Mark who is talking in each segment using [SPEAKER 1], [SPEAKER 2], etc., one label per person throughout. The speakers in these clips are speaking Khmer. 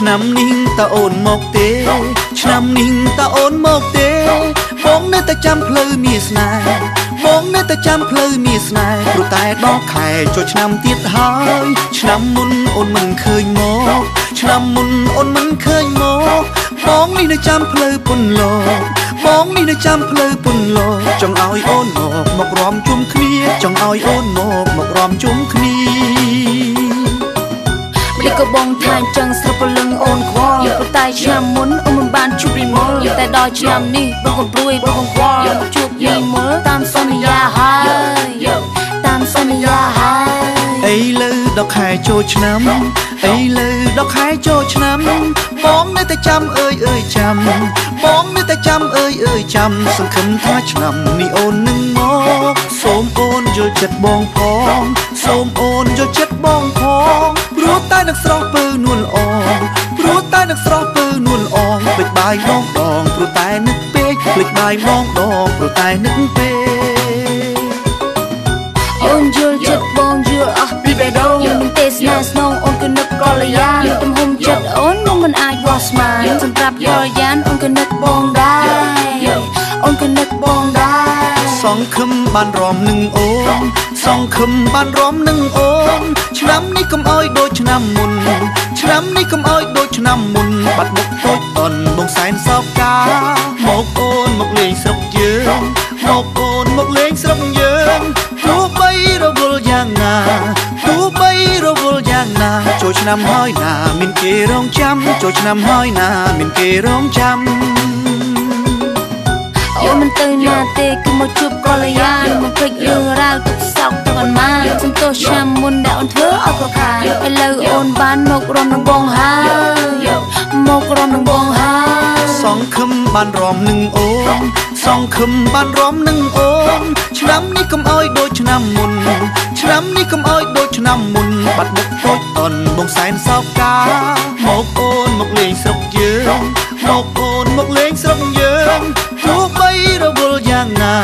[SPEAKER 1] ឆ្នាំនេះតើអូនមកទេឆ្នាំនេះតើអូនមកទេបងនៅតែចាំផ្លូវមានស្នេហ៍បងនៅតែចាំផ្លូវមានស្នេហ៍ព្រោះតែដល់ខែចូលឆ្នាំទៀតហើយឆ្នាំមុនអូនមិនឃើញមកឆ្នាំមុនអូនមិនឃើញមកបងនេះនៅចាំផ្លូវពុនលោបងនេះនៅចាំផ្លូវពុនលោចង់ឲ្យអូនមករំជុំគ្នាចង់ឲ្យអូនមករំជុំគ្នា
[SPEAKER 2] ម្លឹកក៏បងថាចឹងស្រពលឹងអូនខ្វល់ប៉ុន្តែឆ្នាំមុនអូនមិនបានជួបពីមុនតែដល់ឆ្នាំនេះបងកំព្រួយបងខ្វល់ជួបពីមុនតាមសន្យាហើយតាមសន្យាហើយ
[SPEAKER 1] អីលើដល់ខែចូលឆ្នាំអីលើដល់ខែចូលឆ្នាំបងនៅតែចាំអើយចាំបងនៅតែចាំអើយចាំសង្ឃឹមថាឆ្នាំនេះអូននឹងមកសូមអូនយល់ចិត្តបងផងសូមអូនយល់ចិត្តបងផងព្រោះតែនឹកស្រស់ពើនួនល្អព្រោះតែនឹកស្រស់ពើនួនល្អភ្លេចបាយដងព្រោះតែនឹកពេកភ្លេចបាយដងព្រោះតែនឹកពេក
[SPEAKER 2] អូនយល់ចិត្តបងយល់អស់ពីបេះដូងខ្ញុំនឹងទេសនាស្នងអូនក៏នឹកកល្យានទំហំចិត្តអូនមិនអាចវាស់ស្មានសម្រាប់កល្យានអូនក៏នឹកបងដែរអូនក៏នឹកបងដែរ
[SPEAKER 1] សង្ឃឹមបានរំនឹងអូនសង្ឃឹមបានរំនឹងអូនឆ្នាំនេះកុំអោយដូចឆ្នាំមុនឆ្នាំនេះកុំអោយដូចឆ្នាំមុនបាត់មុខតូចតន់បងសែនសោកកាមកអូនមកលេងស្រុកយើងមកអូនមកលេងស្រុកយើងទោះបីរវល់យ៉ាងណាទោះបីរវល់យ៉ាងណាចូលឆ្នាំហើយណាមានគេរងចាំចូលឆ្នាំហើយណាមានគេរងចាំ
[SPEAKER 2] អូនមិនទៅណាទេគឺមកជួបកល្យានមកភ្លេចរឿងរ៉ាវទុកសោកទាំងអន្មានសំទោសឆ្នាំមុនដែលអូនធ្វើអត់ប្រខាឥឡូវអូនបានមករំនឹងបងហើយមករំនឹងបងហើយ
[SPEAKER 1] សង្ឃឹមបានរំនឹងអូនសង្ឃឹមបានរំនឹងអូនឆ្នាំនេះកុំអោយដូចឆ្នាំមុនឆ្នាំនេះកុំអោយដូចឆ្នាំមុនបាត់មុខតូចតន់បងសែនសោកកាមកអូនមកលេងស្រុកយើងមកអូនមកលេងស្រុកយើងទោះបីរវល់យ៉ាងណា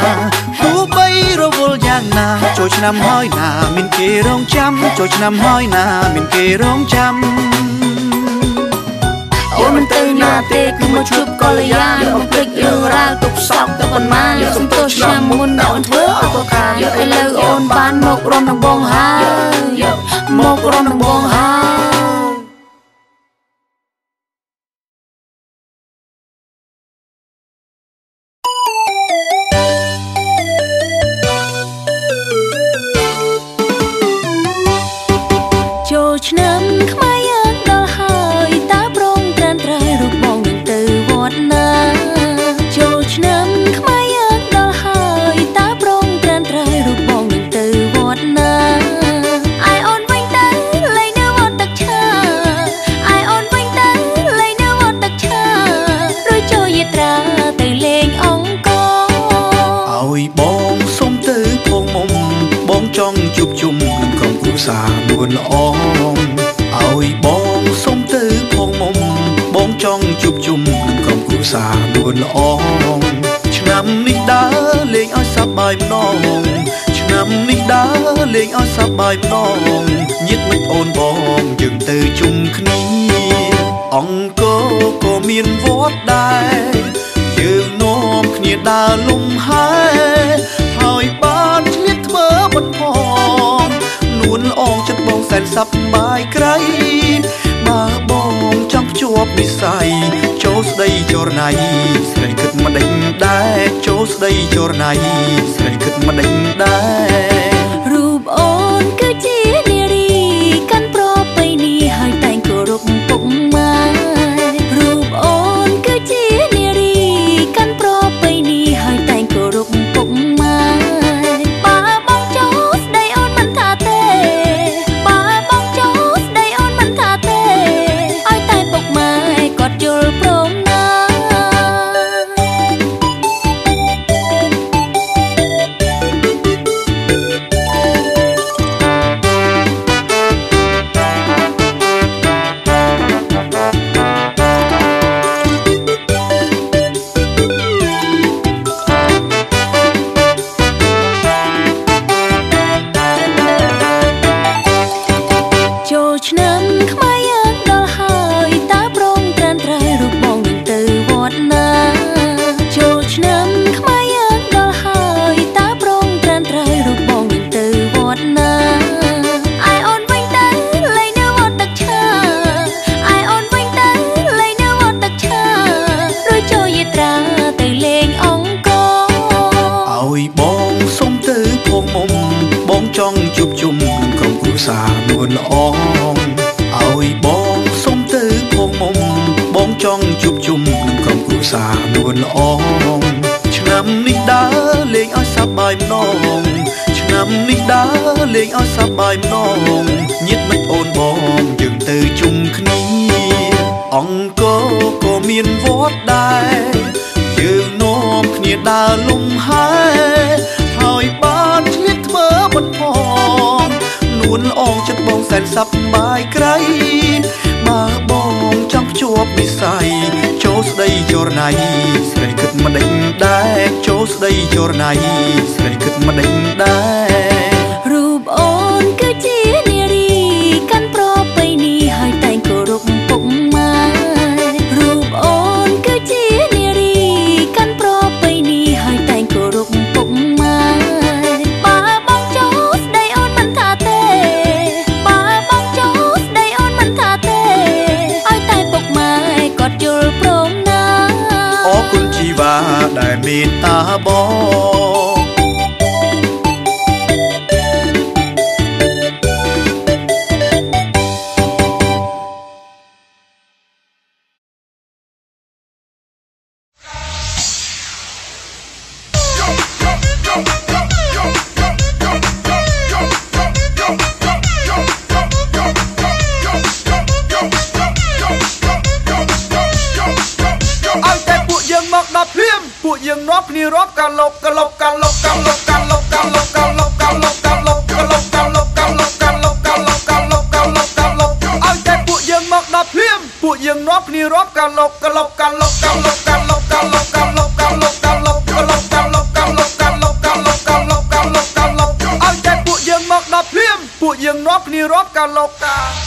[SPEAKER 1] ទោះបីរវល់យ៉ាងណាចូលឆ្នាំហើយណាមានគេរងចាំចូលឆ្នាំហើយណាមានគេរងចាំ
[SPEAKER 2] អូនមិនទៅណាទេគឺមកជួបកល្យានបំភ្លេចរឿងរ៉ាវទុកសោកទាំងអន្មានសំទោសឆ្នាំមុនដែលអូនធ្វើអត់ប្រខាឥឡូវអូនបានមករំនឹងបងហើយមករំនឹងបងហើយ
[SPEAKER 3] ចូលឆ្នាំខ្មែរយើងដល់ហើយតើប្រងត្រានត្រៃរូបបងនឹងទៅវត្តណាចូលឆ្នាំខ្មែរយើងដល់ហើយតើប្រងត្រានត្រៃរូបបងនឹងទៅវត្តណាអាយអូនវិញទៅលេងនៅវត្តទឹកឆាអាយអូនវិញទៅលេងនៅវត្តទឹកឆារួចចូលយាត្រាទៅលេងអង្គរ
[SPEAKER 1] ឲ្យបងសុំទៅផងមុំបងចង់ជួបជុំនឹងក្រុមគ្រួសារនួនល្អឲ្យបងសុំទៅផងមុំបងចង់ជួបជុំនឹងក្រុមគ្រួសារនួនល្អឆ្នាំនេះដើរលេងឲ្យសប្បាយម្ដងឆ្នាំនេះដើរលេងឲ្យសប្បាយម្ដងញាតិមិត្តអូនបងយើងទៅជុំគ្នាអង្គរក៏មានវត្តដែរយើងនាំគ្នាដើរលំហែហើយបានឆ្លៀតធ្វើបុណ្យផងនួនល្អចិត្តបងសែនសប្បាយក្រៃបើបងចង់ភ្ជាប់និស្ស័យចូលស្ដីចរណៃស្រីគិតម្ដេចដែរចូលស្ដីចរណៃស្រីគិតម្ដេចដែរ
[SPEAKER 3] រូបអូនគឺជានារីកាន់ប្រពៃណីហើយតែងគោរពពុកម៉ែរូបអូនគឺជានារីកាន់ប្រពៃណីហើយតែងគោរពពុកម៉ែបើបងចូលស្ដីអូនមិនថាទេបើបងចូលស្ដីអូនមិនថាទេឲ្យតែពុកម៉ែគាត់យល់ព្រមណា
[SPEAKER 1] សារនួនល្អឆ្នាំនេះដើរលេងឲ្យសប្បាយម្ដងឆ្នាំនេះដើរលេងឲ្យសប្បាយម្ដងញាតិមិត្តអូនបងយើងទៅជុំគ្នាអង្គរក៏មានវត្តដែរយើងនាំគ្នាដើរលំហែហើយបានឆ្លៀតធ្វើបន្ថងនួនល្អចិត្តបងសែនសប្បាយក្រៃបើបងចង់ភ្ជាប់និស័យចូលស្ដីចរណៃស្រីគិតម្ដេចដែរចូលស្ដីចរណៃស្រីគិតម្ដេចដែរ
[SPEAKER 3] រូបអូនគឺជានារីកាន់ប្រពៃណីហើយតែងគោរពពុកម៉ែរូបអូនគឺជានារីកាន់ប្រពៃណីហើយតែងគោរពពុកម៉ែបើបងចូលស្ដីអូនមិនថាទេបើបងចូលស្ដីអូនមិនថាទេឲ្យតែពុកម៉ែគាត់យល់ព្រមណា
[SPEAKER 1] អរគុណជីវ៉ាដែលមេត្តាបងពួកយើងនាំគ្នារាប់កាលុកកាលុកកាលុកកាលុកកាលុកកាលុកកាលុកកាលុកកាលុកកាលុកកាលុកកាលុកកាលុកកាលុកកាលុកកាលុកកាលុកឲ្យតែពួកយើងមកដល់ភ្លាមពួកយើងនាំគ្នារាប់កាលុកកាលុកកាលុកកាលុកកាលុកកាលុកកាលុកកាលុកកាលុកកាលុកកាលុកកាលុកកាលុកកាលុកកាលុកកាលុកកាលុកឲ្យតែពួកយើងមកដល់ភ្លាមពួកយើងនាំគ្នារាប់កាលុកកា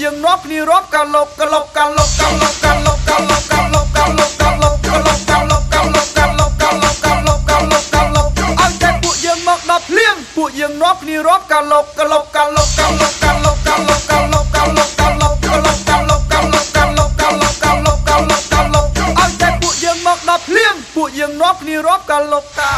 [SPEAKER 1] យើងនាំគ្នារាប់កាលុកកាលុកកាលុកកាលុកកាលុកកាលុកកាលុកកាលុកកាលុកកាលុកកាលុកកាលុកកាលុកកាលុកកាលុកកាលុកកាលុកឲ្យតែពួកយើងមកដល់ភ្លាមពួកយើងនាំគ្នារាប់កាលុកកាលុកកាលុកកាលុកកាលុកកាលុកកាលុកកាលុកកាលុកកាលុកកាលុកកាលុកកាលុកកាលុកកាលុកកាលុកកាលុកកាលុកឲ្យតែពួកយើងមកដល់ភ្លាមពួកយើងនាំគ្នារាប់កាលុកកា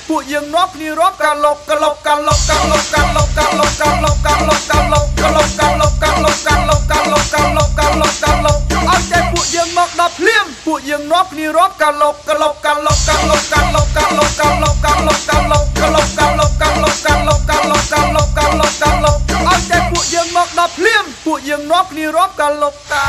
[SPEAKER 1] ពួកយើងនាំគ្នារាប់កាលុកកាលុកកាលុកកាលុកកាលុកកាលុកកាលុកកាលុកកាលុកកាលុកកាលុកកាលុកកាលុកកាលុកកាលុកកាលុកកាលុកឲ្យតែពួកយើងមកដល់ភ្លាមពួកយើងនាំគ្នារាប់កាលុកកាលុកកាលុកកាលុកកាលុកកាលុកកាលុកកាលុកកាលុកកាលុកកាលុកកាលុកកាលុកកាលុកកាលុកកាលុកកាលុកឲ្យតែពួកយើងមកដល់ភ្លាមពួកយើងនាំគ្នារាប់កាលុកកា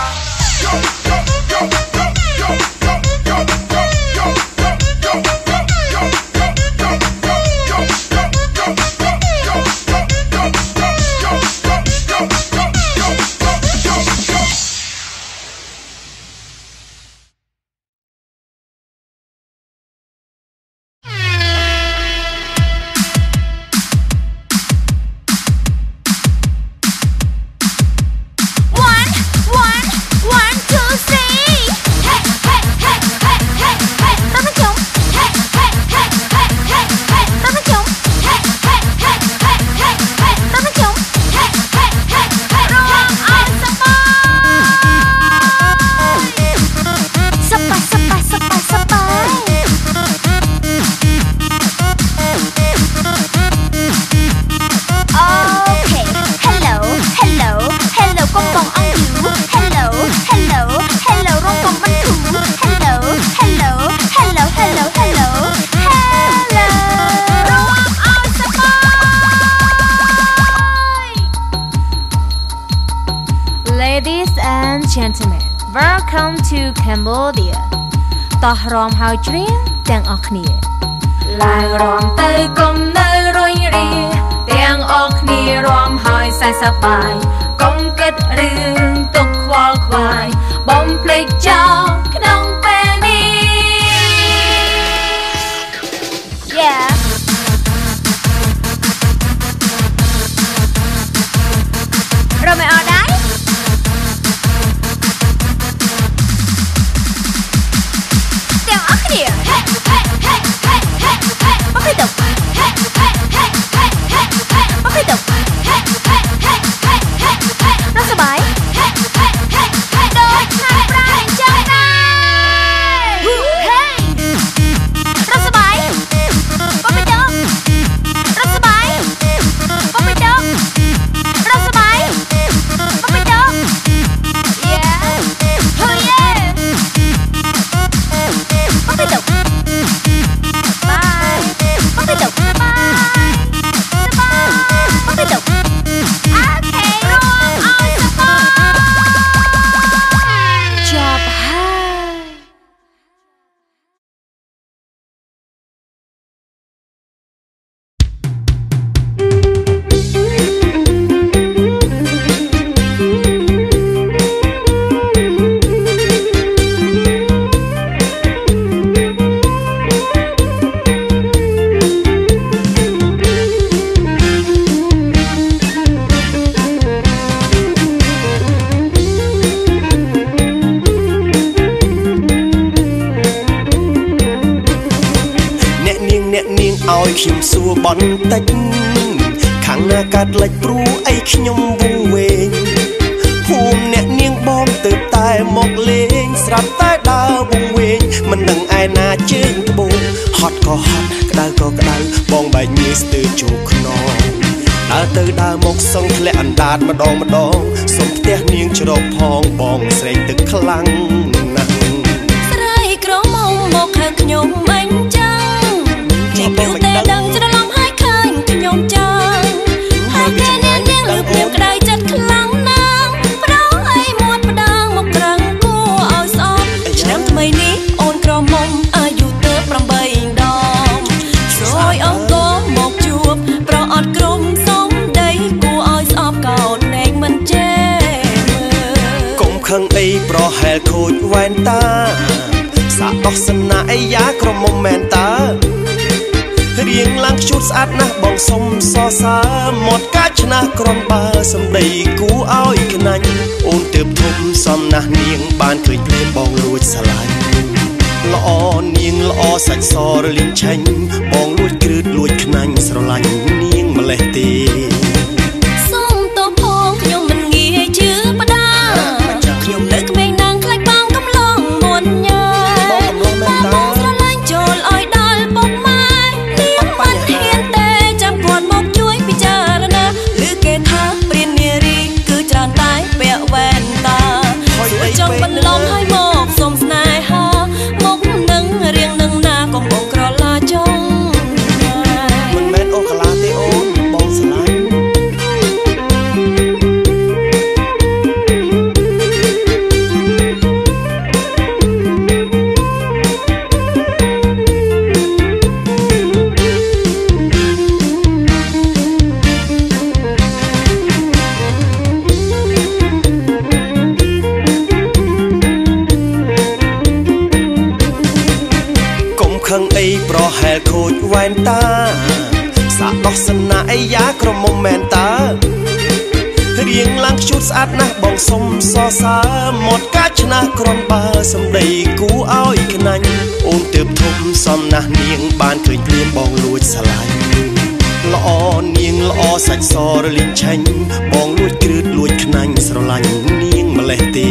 [SPEAKER 3] gentlemen, welcome to Cambodia តោះរំហើយច្រៀងទាំងអស់គ្នាឡើងរំទៅកុំនៅរុញរាទាំងអស់គ្នារំហើយសែនសប្បាយកុំគិតរឿងទុកខ្វល់ខ្វាយបំភ្លេចចោលក្នុងពេលនេះ Yeah rồi mày ở đấy đeo óc kìa hey hey hey hey hey hey bóc liên tục hey hey hey hey hey hey bóc liên tục hey hey hey hey hey hey nó sờ bài hey hey hey hey đôi hai tay chơi này hey nó sờ bài bóc liên tục nó sờ bài bóc liên tục nó sờ bài bóc liên tục yeah oh yeah bóc liên tục bye bóc liên tục bye bóc liên tục okay rồi ôi sắp job hai
[SPEAKER 4] ឲ្យខ្ញុំសួរបន់តិចខាងណាកាត់លិចព្រួអីខ្ញុំវងវែងភូមិអ្នកនាងបងទៅតែមកលេងស្រាប់តែដើរវងវែងមិនដឹងឯណាជើងត្បូងហត់ក៏ហត់ក្តៅក៏ក្តៅបងបែកញើសស្ទើរជោគខ្នងដើរទៅដើរមកសងធ្លាក់អណ្ដាតម្ដងម្ដងសុំផ្ទះនាងច្រកផងបងស្រែកទឹកខ្លាំងណាស់
[SPEAKER 3] ស្រីក្រមុំមកហៅខ្ញុំមិនចឹងជាពីវតែដឹងច្រឡំហើយឃើញខ្ញុំចឹងហើយតែនាងលឺព្រាមក្តៅចិត្តខ្លាំងណាស់ប្រោអីមាត់ម្ដងមកក្រឹងគួរឲ្យស្អប់ឆ្នាំថ្មីនេះអូនក្រមុំអាយុទៅ8ដងស្រយអង្គមកជួបប្រអត់ក្រុមសុំដីគួរឲ្យស្អប់កោតណែកមិនចេមើ
[SPEAKER 4] កុំខឹងអីប្រហែលខូចវ៉ែនតាសាកដោះសណាអីយ៉ាក្រមុំមែនតារៀងឡើងខ្ជូតស្អាតណាស់បងសុំសរសើរមាត់កាច់ឆ្នះក្រំបើសំដីគូឲ្យខ្នាញ់អូនទើបធំសំណាស់នាងបានឃើញភ្លាមបងលួចស្រឡាញ់ល្អនាងល្អសាច់សរលីងឆេញបងលួចគ្រឺតលួចខ្នាញ់ស្រឡាញ់នាងម្លេះទេ
[SPEAKER 3] សុំតបផងខ្ញុំមិនងាយជឿបដាខ្ញុំនៅក្មេងណាស់ខ្លាចបងកំឡងមុនញ៉ាបងស្រឡាញ់ចូលឲ្យដល់ពុកម៉ែនាងមិនហ៊ានទេចាំគាត់មកជួយពិចារណាឬគេថាព្រាននារីគឺច្រើនតែពាក់វ៉ែនតាចង់បន្លំឲ្យមកសុំស្នេហាមកនឹងរៀងនឹងណាកុំបងក្រឡាចង់
[SPEAKER 4] មិនមែនអូកាឡាទេអូនបងស្រឡាញ់ខឹងអីប្រហែលខូចវ៉ែនតាសាកដោះសណាអីយ៉ាក្រមុំមែនតារៀងឡើងខ្ជូតស្អាតណាស់បងសុំសរសើរមាត់កាច់ឆ្នះក្រំបើសំដីគូឲ្យខ្នាញ់អូនទើបធំសំណាស់នាងបានឃើញភ្លាមបងលួចស្រឡាញ់ល្អនាងល្អសាច់សរលីងឆេញបងលួចគ្រឺតលួចខ្នាញ់ស្រឡាញ់នាងម្លេះទេ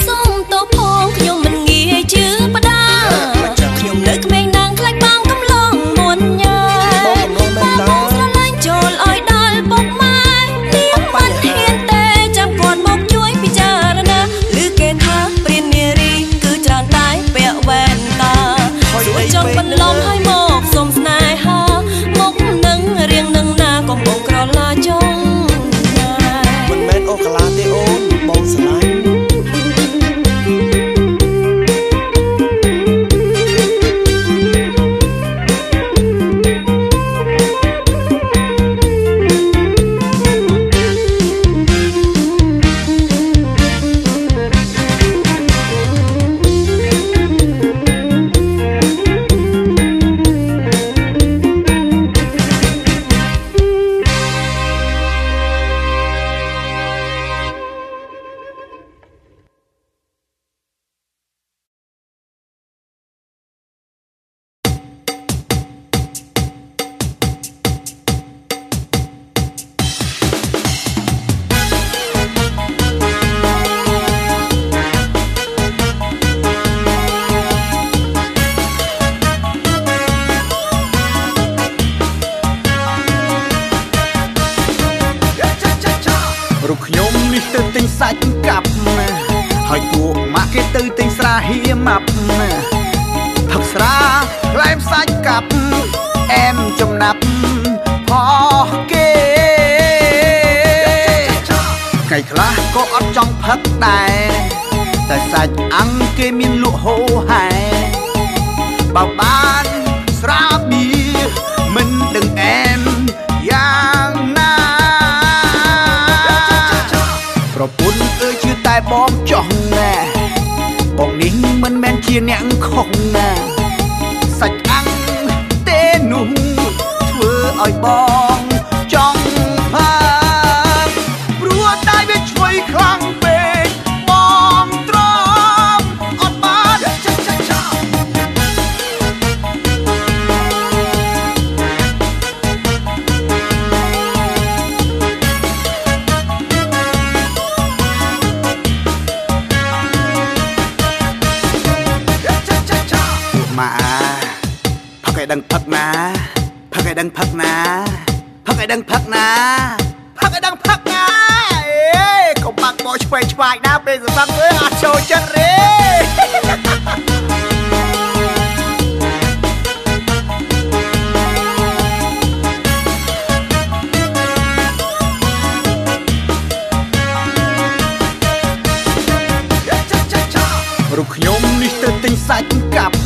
[SPEAKER 3] សុំតបផងខ្ញុំមិនងាយជឿបដាខ្ញុំនៅក្មេងណាស់ខ្លាចបងកំឡងមុនញ៉ាបងស្រឡាញ់ចូលឲ្យដល់ពុកម៉ែនាងមិនហ៊ានទេចាំគាត់មកជួយពិចារណាឬគេថាព្រាននារីគឺច្រើនតែពាក់វ៉ែនតាចង់បន្លំឲ្យមកសុំស្នេហាមកនឹងរៀងនឹងណាកុំបងក្រឡាចង់
[SPEAKER 4] មិនមែនអូកាឡាទេអូនបងស្រឡាញ់
[SPEAKER 1] សាច់កាប់ហើយពួកម៉ាក់គេទៅទិញស្រាហៀម៉ាប់ផឹកស្រាក្លែមសាច់កាប់អែមចំណាប់ផោះគេថ្ងៃខ្លះក៏អត់ចង់ផឹកដែរតែសាច់អាំងគេមានលក់ហូរហែបើបានស្រាបៀមិនដឹងអែមយ៉ាងណាប្រពន្ធអើយជឿតែបងចង់ណាបងនេះមិនមែនជាអ្នកខុសណាសាច់អាំងទេនោះធ្វើឲ្យបងចង់ផឹកព្រោះតែវាឆ្វេងខ្លាំងពេកបងទ្រាំអត់បានម៉ាផឹកឲ្យដឹងផឹកណាផឹកឲ្យដឹងផឹកណាផឹកឲ្យដឹងផឹកណាផឹកឲ្យដឹងផឹកណាអេកុំបាក់បោឆ្វេងឆ្វាយណាពេលសម្រាប់អើយអត់ចូលចិត្តទេរូបខ្ញុំនេះទៅទិញសាច់កាប់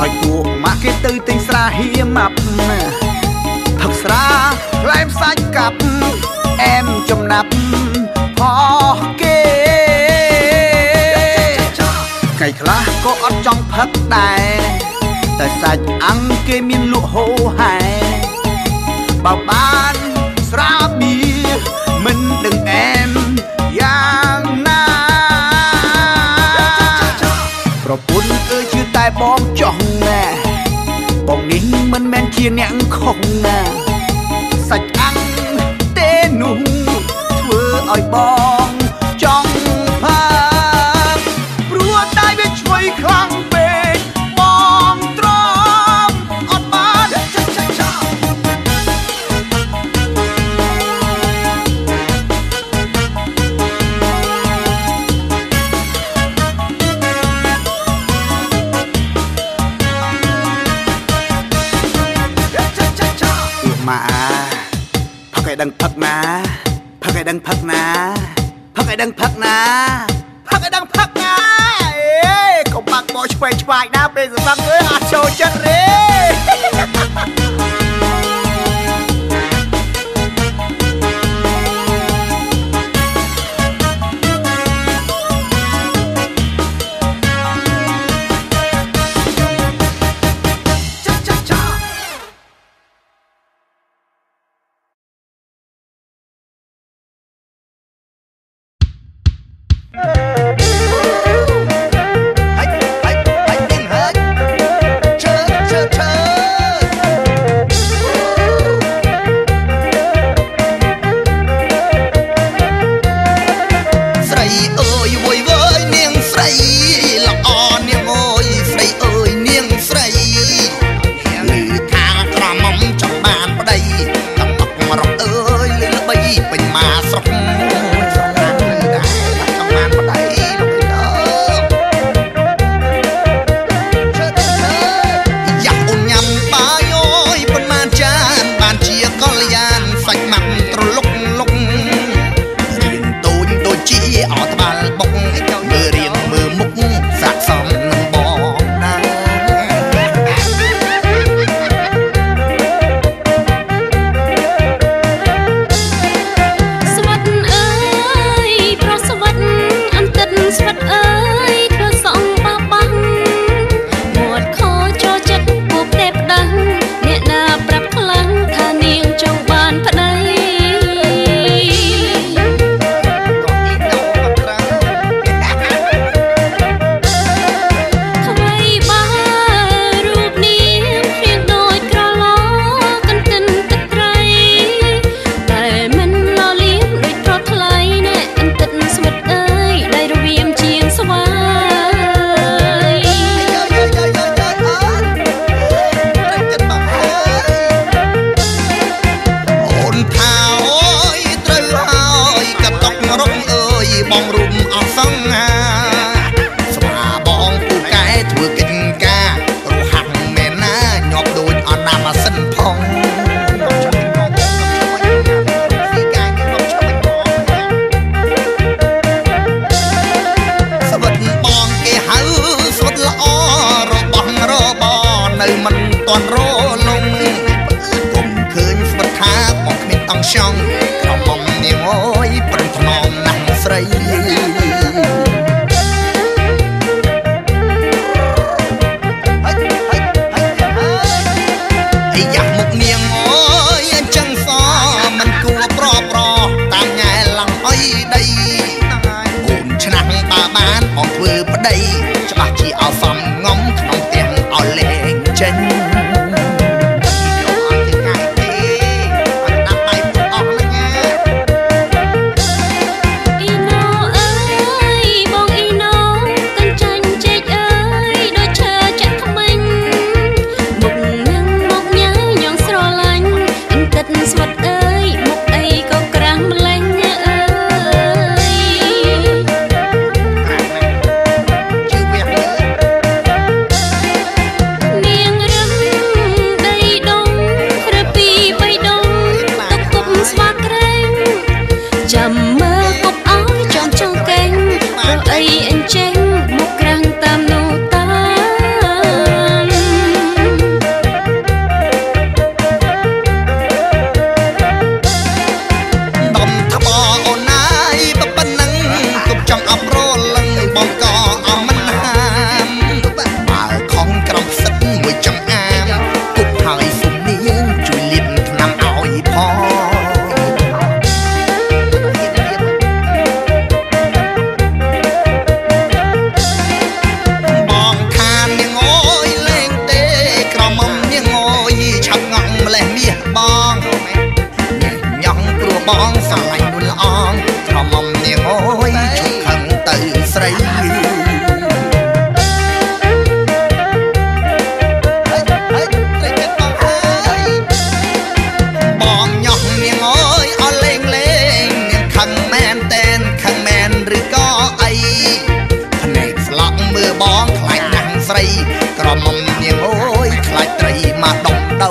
[SPEAKER 1] ហើយពួកម៉ាក់គេទៅទិញស្រាហៀម៉ាប់ផឹកស្រាក្លែមសាច់កាប់អែមចំណាប់ផោះគេថ្ងៃខ្លះក៏អត់ចង់ផឹកដែរតែសាច់អាំងគេមានលក់ហូរហែបើបានស្រាបៀមិនដឹងអែមយ៉ាងណាប្រពន្ធអើយជឿតែបងចង់ណាបងនេះមិនមែនជាអ្នកខុសណាសាច់អាំងទេនោះធ្វើឲ្យបងចង់ផឹកព្រោះតែវាឆ្វេងខ្លាំងពេកបងទ្រាំអត់បានម៉ាផឹកឲ្យដឹងផឹកណាផឹកឲ្យដឹងផឹកណាផឹកឲ្យដឹងផឹកណាផឹកឲ្យដឹងផឹកណាអេកុំបាក់បោឆ្វេងឆ្វាយណាពេលសម្រាប់អើយអត់ចូលចិត្តទេ
[SPEAKER 5] ចង់ក្រមុំនាងអើយប្រឹងថ្នមណាស់ស្រីយ៉ាងមុខនាងអើយអញ្ចឹងសមិនគួរប្រតាមញ៉ែឡើងអុយដីអូនឆ្នាំងបើបានបងធ្វើប្តីច្បាស់ជាឲ្យសំងំក្នុងផ្ទះឲ្យលេងចេញបងស្រឡាញ់នួនល្អងក្រមុំនាងអើយជុំខឹងទៅស្រីបងញ៉ោះនាងអើយអត់លេងនាងខឹងមែនតែនខឹងមែនឬក៏អីភ្នែកស្លក់មើលបងខ្លាចណាស់ស្រីក្រមុំនាងអើយខ្លាចត្រីមកដុំដៅ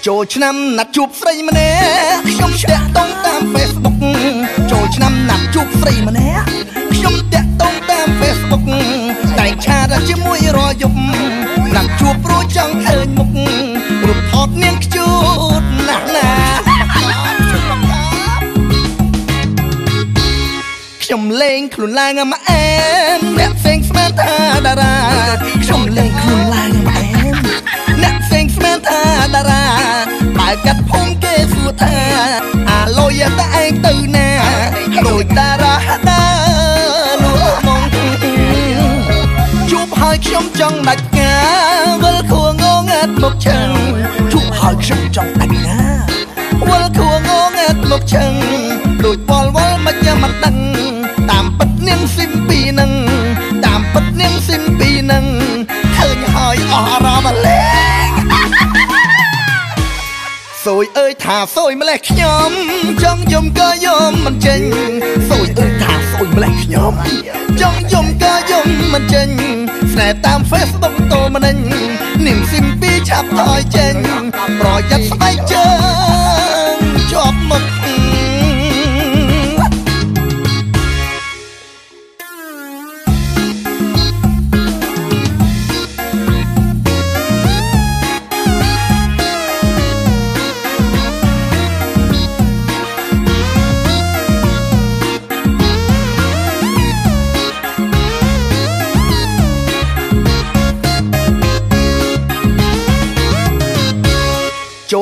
[SPEAKER 5] ចូលឆ្នាំណាត់ជួបស្រីម្នាក់ខ្ញុំតាក់ទងតាម Facebook ចូលឆ្នាំណាត់ជួបស្រីម្នាក់ខ្ញុំតាក់ទងតាម Facebook តែងឆាតជាមួយរាល់យប់ណាត់ជួបព្រោះចង់ឃើញមុខរូបថតនាងខ្ជូតណាស់ណាខ្ញុំលេងខ្លួនឡើងមកអែមអ្នកផ្សេងស្មានថាតារាខ្ញុំលេងខ្លួនឡើងមកអែមអ្នកផ្សេងស្មានថាតារាបើកាត់ភូមិគេសួរថាអាលុយតែឯងទៅណាដូចតារាដើរលក់មកជួបហើយខ្ញុំចង់ដាច់ការវិលខួងងើតមកជើងជួបហើយខ្ញុំចង់ដាច់ការវិលខួងងើតមកជើងដូចវល់មិនចាំមិនដឹងតាមពិតនាងស៊ីមពីនឹងតាមពិតនាងស៊ីមពីនឹងឃើញហើយអស់អារម្មណ៍លេងសួយអើយថាសួយម្លេះខ្ញុំចង់យំក៏យំមិនចេញសួយអើយថាសួយម្លេះខ្ញុំចង់យំក៏យំមិនចេញស្នេហ៍តាម Facebook តូមនិញនាងស៊ីមពីឆាប់ថយចេញប្រយ័ត្នស្បែកជើងជាប់មុខ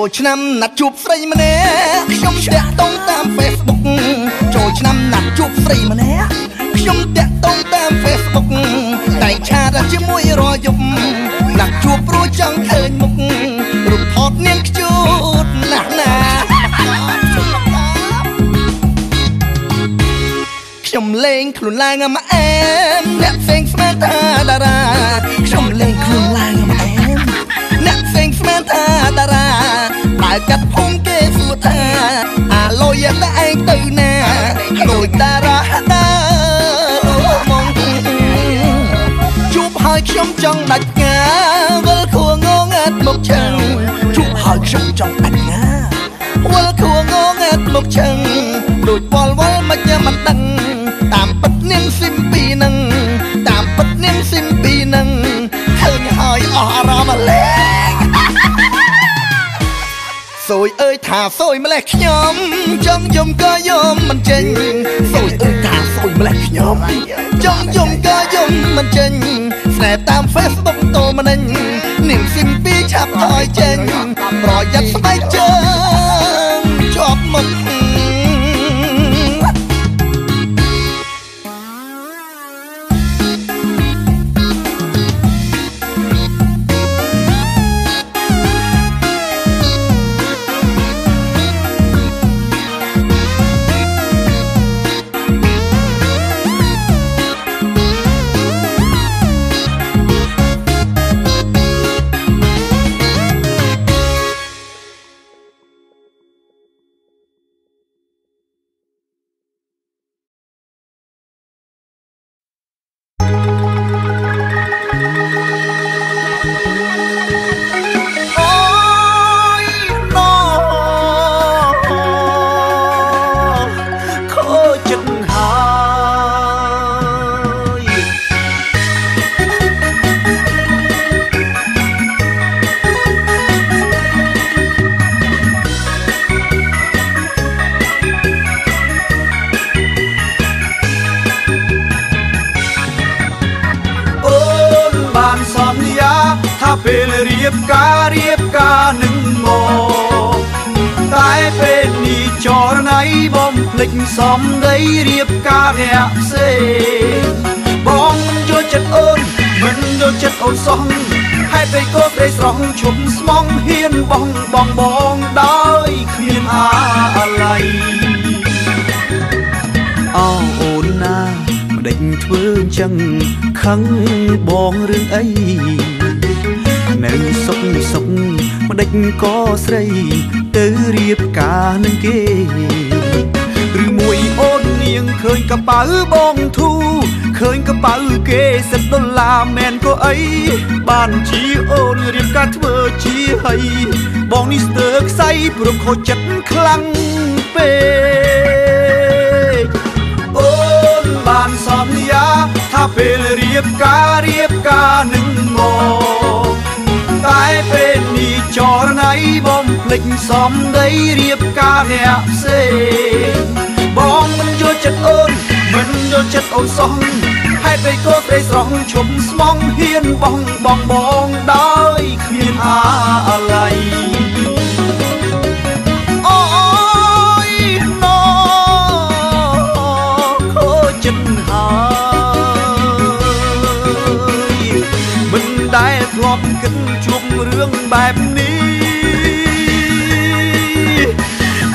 [SPEAKER 5] ចូលឆ្នាំណាត់ជួបស្រីម្នាក់ខ្ញុំតាក់ទងតាម Facebook ចូលឆ្នាំណាត់ជួបស្រីម្នាក់ខ្ញុំតាក់ទងតាម Facebook តែឆាតជាមួយរាល់យប់ណាត់ជួបព្រោះចង់ឃើញមុខរូបថតនាងខ្ជូតណាស់ណាខ្ញុំលេងខ្លួនឡើងមកអែមអ្នកផ្សេងស្មានថាតារាខ្ញុំលេងខ្លួនឡើងមកអែមអ្នកផ្សេងស្មានថាតារាបើកាត់ភូមិគេសួរថាអាលុយតែឯងទៅណាដូចតារាដើមកជួបហើយខ្ញុំចង់ដាច់ផ្កាវិលខួងងើតមកឆឹងជួបហើយខ្ញុំចង់ដាច់ផ្កាវិលខួងងើតមកឆឹងដូចវល់មិនញ៉ាំមិនដឹងតាមពិតនាងស៊ីមពីនឹងតាមពិតនាងស៊ីមពីនឹងឃើញហើយអស់អារម្មណ៍លេងសូយអើយថាសូយម្លេះខ្ញុំចង់យំក៏យំមិនចេញសូយអើយថាសូយម្លេះខ្ញុំចង់យំក៏យំមិនចេញស្នេហ៍តាម Facebook តូមនិញនាងស៊ីមពីឆាប់ថយចេញប្រយ័ត្នស្បែកជើងជាប់មុខ
[SPEAKER 6] ពេលរៀបការនឹងមកតែពេលនេះចរណៃបំភ្លេចសំដីរៀបការអ្នកផ្សេងបងមិនយល់ចិត្តអូនមិនយល់ចិត្តអូនសោះហេតុអីក៏ក្ដីស្រស់ឈុំស្មងហ៊ានបងដោយគ្មានអាឡ័យ
[SPEAKER 1] អូនណាមិនដេចធ្វើអញ្ចឹងខឹងបងរឿងអីនៅសុកមិនដេចក៏ស្រីទៅរៀបការនឹងគេឬមួយអូននាងឃើញកប៉ៅបងធូឃើញកប៉ៅគេ$10មែនក៏អីបានជាអូនរៀបការធ្វើជាហើយបងនេះស្ទើរខ្សែព្រោះខូចចិត្តខ្លាំងពេក
[SPEAKER 6] អូនបានសន្យាថាពេលរៀបការនឹងមកតែពេលនេះចរណៃបំភ្លេចសំដីរៀបការអ្នកផ្សេងបងមិនយល់ចិត្តអូនមិនយល់ចិត្តអូនសោះហេតុអីក៏ក្ដីស្រស់ឈុំស្មងហ៊ានបងដោយគ្មានអាឡ័យអូយណូខូចចិត្តហើយមិនដែលធ្លាប់គិតជួបរឿងបែបនេះ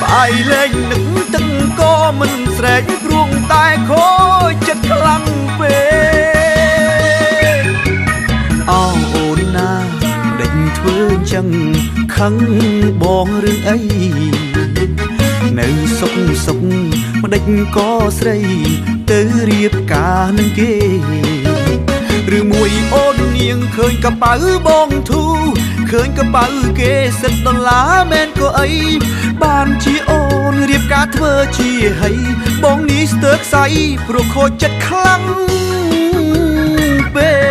[SPEAKER 6] បាយលែងនឹកទឹកក៏មិនស្រែកព្រួងតែខូចចិត្តខ្លាំងពេក
[SPEAKER 1] អូនណាមិនដេចធ្វើអញ្ចឹងខឹងបងរឿងអីនៅសុកមិនដេចក៏ស្រីទៅរៀបការនឹងគេឬមួយអូននាងឃើញកប៉ៅបងធូឃើញកប៉ៅគេ$10មែនក៏អីបានជាអូនរៀបការធ្វើជាហើយបងនេះស្ទើរខ្សែព្រោះខូចចិត្តខ្លាំងពេក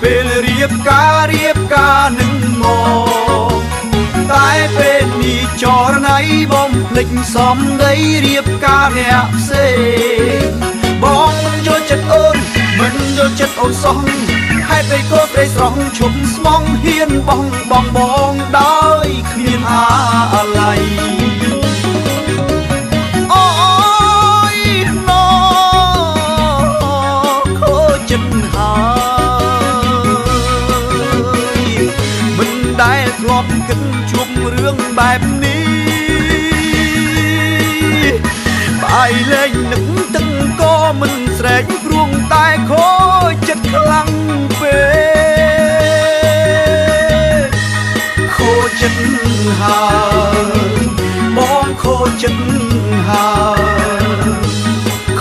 [SPEAKER 6] ពេលរៀ บការនឹងមកតែពេលនេះចរណៃបំភ្លេចសំដីរៀបការអ្នកផ្សេងបងមិនយល់ចិត្តអូនមិនយល់ចិត្តអូនសោះហេតុអីក៏ព្រៃស្រស់ឈប់ស្មងហ៊ានបងដោយគ្មានអាឡ័យអូយណូខូចចិត្តហើយមិនដែលធ្លាប់គិតជួបរឿងបែបនេះបាយលែងនឹកទឹកក៏មិនស្រែកព្រួងតែខូចចិត្តខ្លាំងពេកខូចចិត្តហើយបងខូចចិត្តហើយ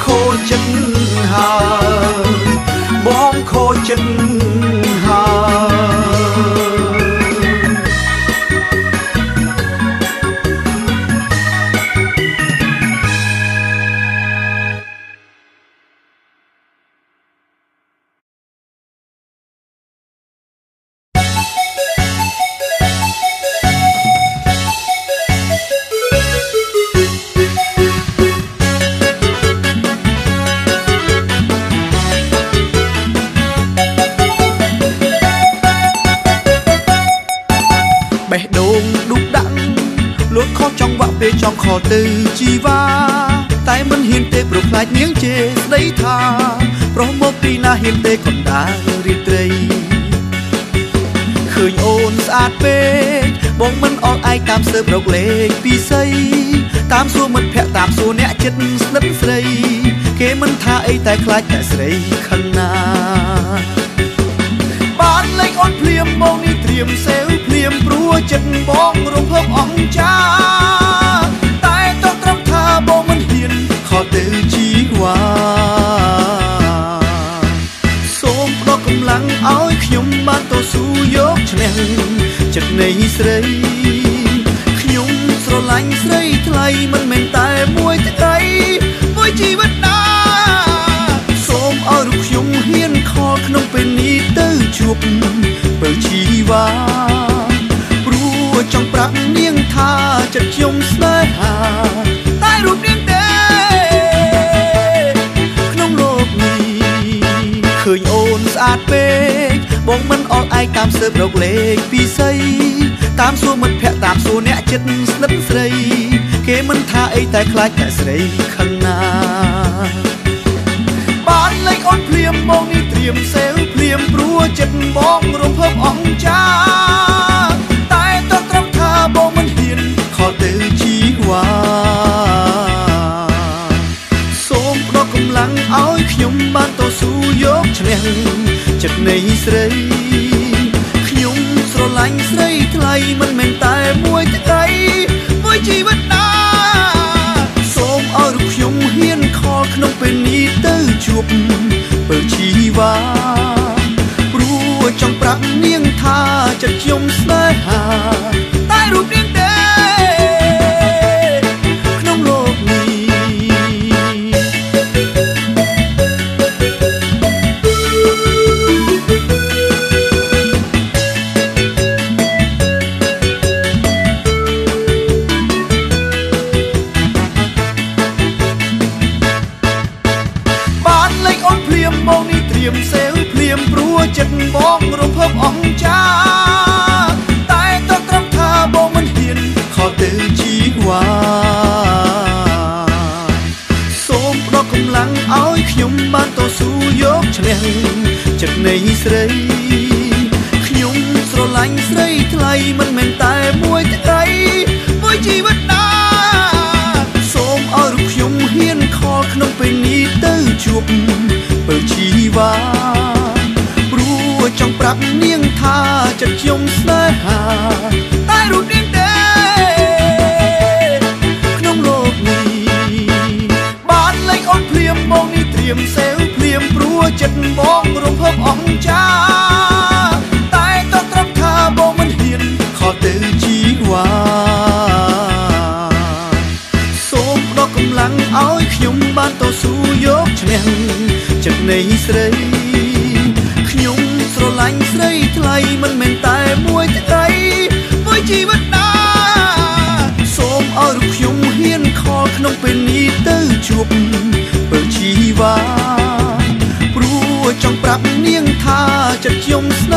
[SPEAKER 6] ខូចចិត្តហើយបងខូចចិត្តហើយចង់ខលទៅជីវ៉ាតែមិនហ៊ានទេព្រោះខ្លាចនាងជេរស្ដីថាប្រុសមកពីណាហ៊ានទេកណ្ដាលរាត្រីឃើញអូនស្អាតពេកបងមិនអល់ឯងតាមស៊ើបរកលេខពីស័យតាមសួរមិត្តភក្តិតាមសួរអ្នកចិត្តស្និទ្ធស្រីគេមិនថាអីតែខ្លាចតែស្រីខឹងណាបានលេខអូនភ្លាមមកនេះត្រៀមសេវភ្លាមព្រោះចិត្តបងរំភើបអង្ចាតែតោះត្រង់ថាបងមិនហ៊ានខកទៅជីវ៉ាសូមផ្ដល់កម្លាំងឲ្យខ្ញុំបានតស៊ូយកឈ្នះចិត្តនៃស្រីខ្ញុំស្រឡាញ់ស្រីថ្លៃមិនមែនតែមួយថ្ងៃមួយជីវិតណាសូមឲ្យរូបខ្ញុំហ៊ានខកក្នុងពេលនេះទៅជួបពេលជីវ៉ាព្រោះចង់ប្រាប់នាងថាចិត្តខ្ញុំស្នេហាតែរូបនាងទេក្នុងលោកនេះឃើញអូនស្អាតពេកបងមិនអល់ឯងតាមស៊ើបរកលេខពីស័យតាមសួរមិត្តភក្តិតាមសួរអ្នកចិត្តស្និទ្ធស្រីគេមិនថាអីតែខ្លាចតែស្រីខឹងណាបានលេខអូនភ្លាមមកនេះត្រៀមសេវភ្លាមព្រោះចិត្តបងរំភើបអង្ចាតែតោះត្រង់ថាបងមិនហ៊ានខកទៅជីវ៉ាសូមផ្ដល់កម្លាំងឲ្យខ្ញុំបានតស៊ូយកឈ្នះចិត្តនៃស្រីខ្ញុំស្រឡាញ់ស្រីថ្លៃមិនមែនតែមួយថ្ងៃមួយជីវិតណាសូមឲ្យរូបខ្ញុំហ៊ានខកក្នុងពេលនេះទៅជួបពេលជីវ៉ាព្រោះចង់ប្រាប់នាងថាចិត្តខ្ញុំស្នេហាតែរូបនាងទេក្នុងលោកនេះបានលេខអូនភ្លាមមកនេះត្រៀមសេវភ្លាមព្រោះចិត្តបងរំភើបអង្ចាតែតោះត្រង់ថាបងមិនហ៊ានខកទៅជីវ៉ាសូមផ្ដល់កម្លាំងឲ្យខ្ញុំបានតស៊ូយកឈ្នះចិត្តនៃស្រីខ្ញុំស្រឡាញ់ស្រីថ្លៃមិនមែនតែមួយថ្ងៃមួយជីវិតណាសូមឲ្យរូបខ្ញុំហ៊ានខកក្នុងពេលនេះទៅជួបពេលជីវ៉ាព្រោះចង់ប្រាប់នាងថាចិត្តខ្ញុំស្នេហាតែរូបនាងទេក្នុងលោកនេះបានលេខអូនភ្លាមមកនេះត្រៀមសេវភ្លាមព្រោះចិត្តបងរំភើបអង្ចាតែតោះត្រង់ថាបងមិនហ៊ានខកទៅជីវ៉ាសូមផ្ដល់កម្លាំងឲ្យខ្ញុំបានតស៊ូយកឈ្នះចិត្តនៃស្រីខ្ញុំស្រឡាញ់
[SPEAKER 5] ញ់ស្រីថ្លៃមិនមែនតែមួយថ្ងៃមួយជីវិតណាសូមឲ្យរូបខ្ញុំហ៊ានខលក្នុងពេលនេះទៅជួបពើជីវ៉ាព្រោះចង់ប្រាប់នាងថាចិត្តខ្ញុំស្នេ